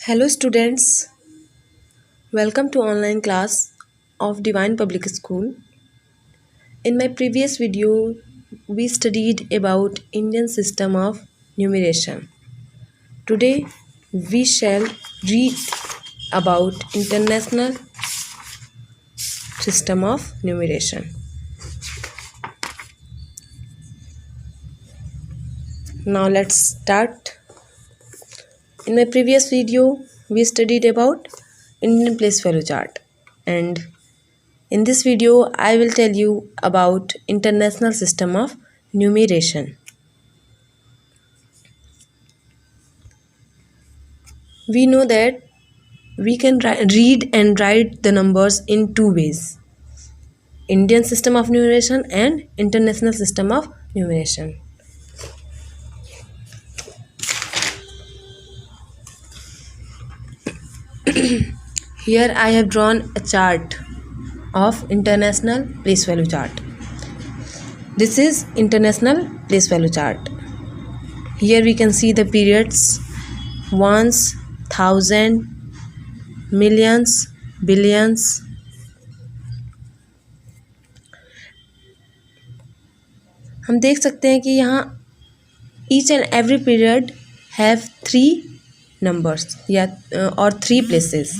Hello students, welcome to online class of Divine Public School. In my previous video, we studied about Indian system of numeration. Today, we shall read about International system of numeration. Now let's start. In my previous video, we studied about Indian place value chart, and in this video, I will tell you about International system of numeration. We know that we can read and write the numbers in two ways: Indian system of numeration and International system of numeration. Here I have drawn a chart of International place value chart. This is International place value chart. Here we can see the periods: ones, thousand, millions, billions. हम देख सकते हैं कि यहाँ each and every period have three numbers या or three places: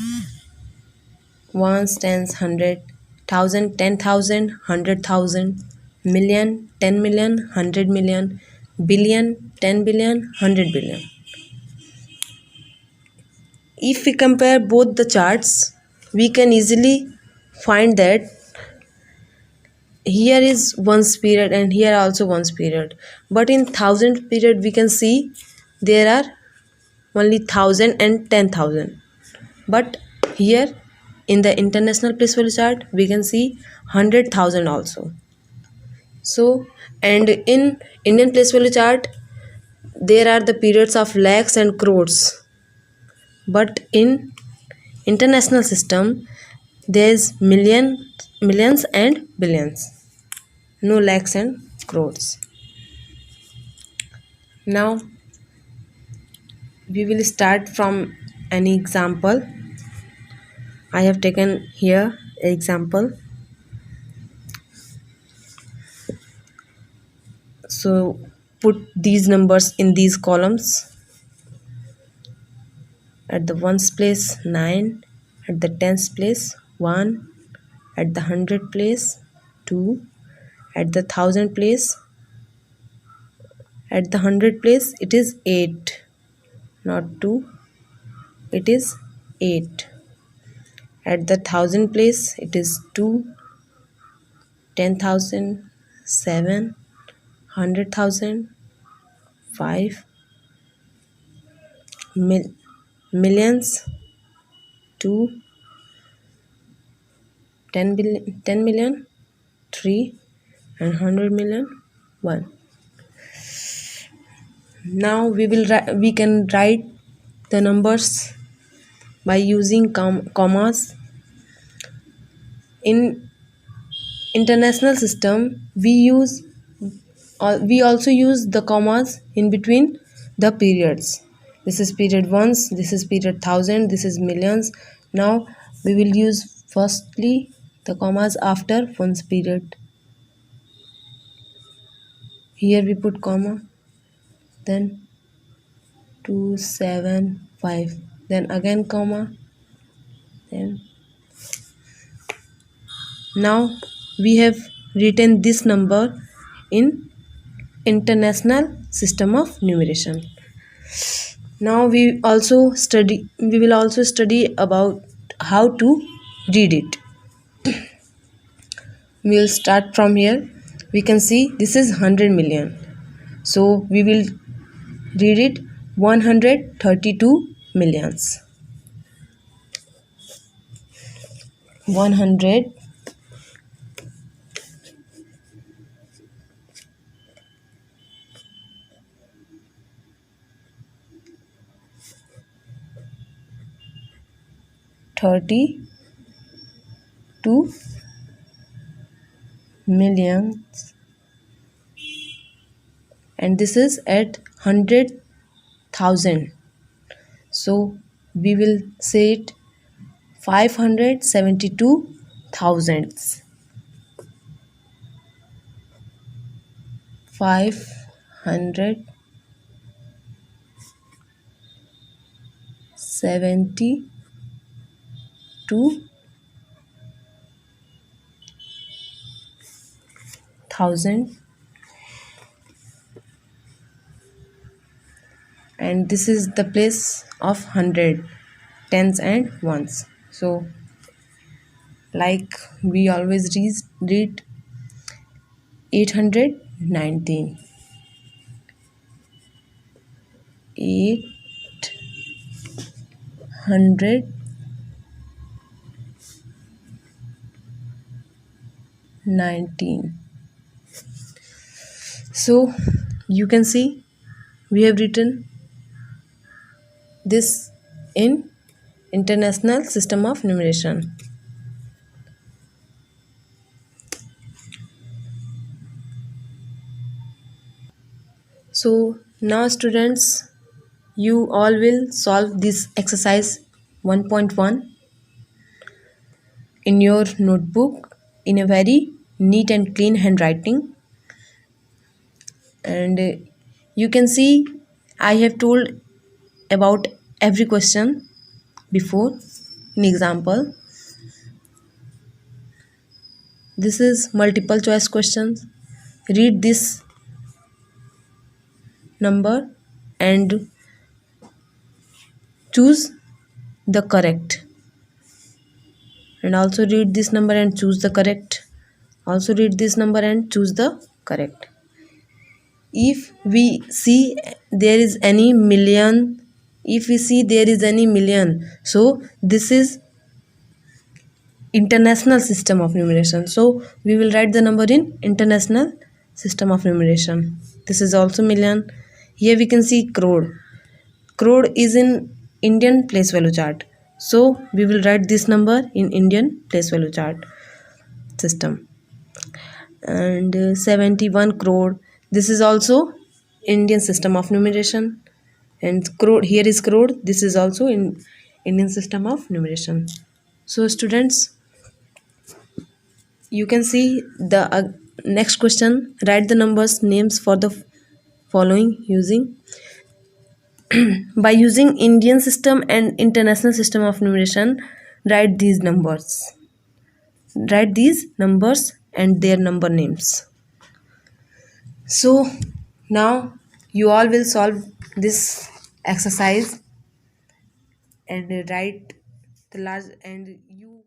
ones, tens, hundred, thousand, 10,000, 100,000, million, 10 million, 100 million, billion, 10 billion, 100 billion. If we compare both the charts, we can easily find that here is ones period and here also ones period, but in thousand period we can see there are only 1,000 and 10,000, but here in the International place value chart we can see 100,000 also. So, and in Indian place value chart there are the periods of lakhs and crores, but in International system there is millions and billions, no lakhs and crores. Now we will start from any example. I have taken here an example. So put these numbers in these columns. At the ones place 9, at the tens place 1, at the 100 place 2, at the 1,000 place, at the 100 place it is 8, not 2, it is 8. At the 1,000 place it is 2, 10,000, 7, 100,000, 5, millions 2, 10 million 3, and 100 million 1. Now we can write the numbers by using commas. In International system we also use the commas in between the periods. This is period ones, this is period 1,000, this is millions. Now we will use firstly the commas after ones period. Here we put comma, then 2, 7, 5, then again comma, then now we have written this number in International system of numeration. Now we will also study about how to read it. We will start from here. We can see this is 100 million, so we will read it 132 millions. 100 32 millions, and this is at 100,000, so we will say it 572 thousandths. 572,000, and this is the place of hundred, tens and ones. So like we always read 819, 819. So you can see we have written this in International System of Numeration. So now students, you all will solve this exercise 1.1 in your notebook in a very neat and clean handwriting. And you can see I have told about every question before in example. This is multiple choice questions. Read this number and choose the correct, and also read this number and choose the correct. Also read this number and choose the correct. If we see there is any million, so this is international system of numeration, so we will write the number in international system of numeration. This is also million. Here we can see crore. Crore is in Indian place value chart, so we will write this number in Indian place value chart system. And 71 crore, this is also Indian system of numeration. And crore, here is crore, this is also in Indian system of numeration. So students, you can see the next question. Write the numbers names for the following using by using Indian system and international system of numeration. Write these numbers and their number names. So now you all will solve this exercise and write the last, and you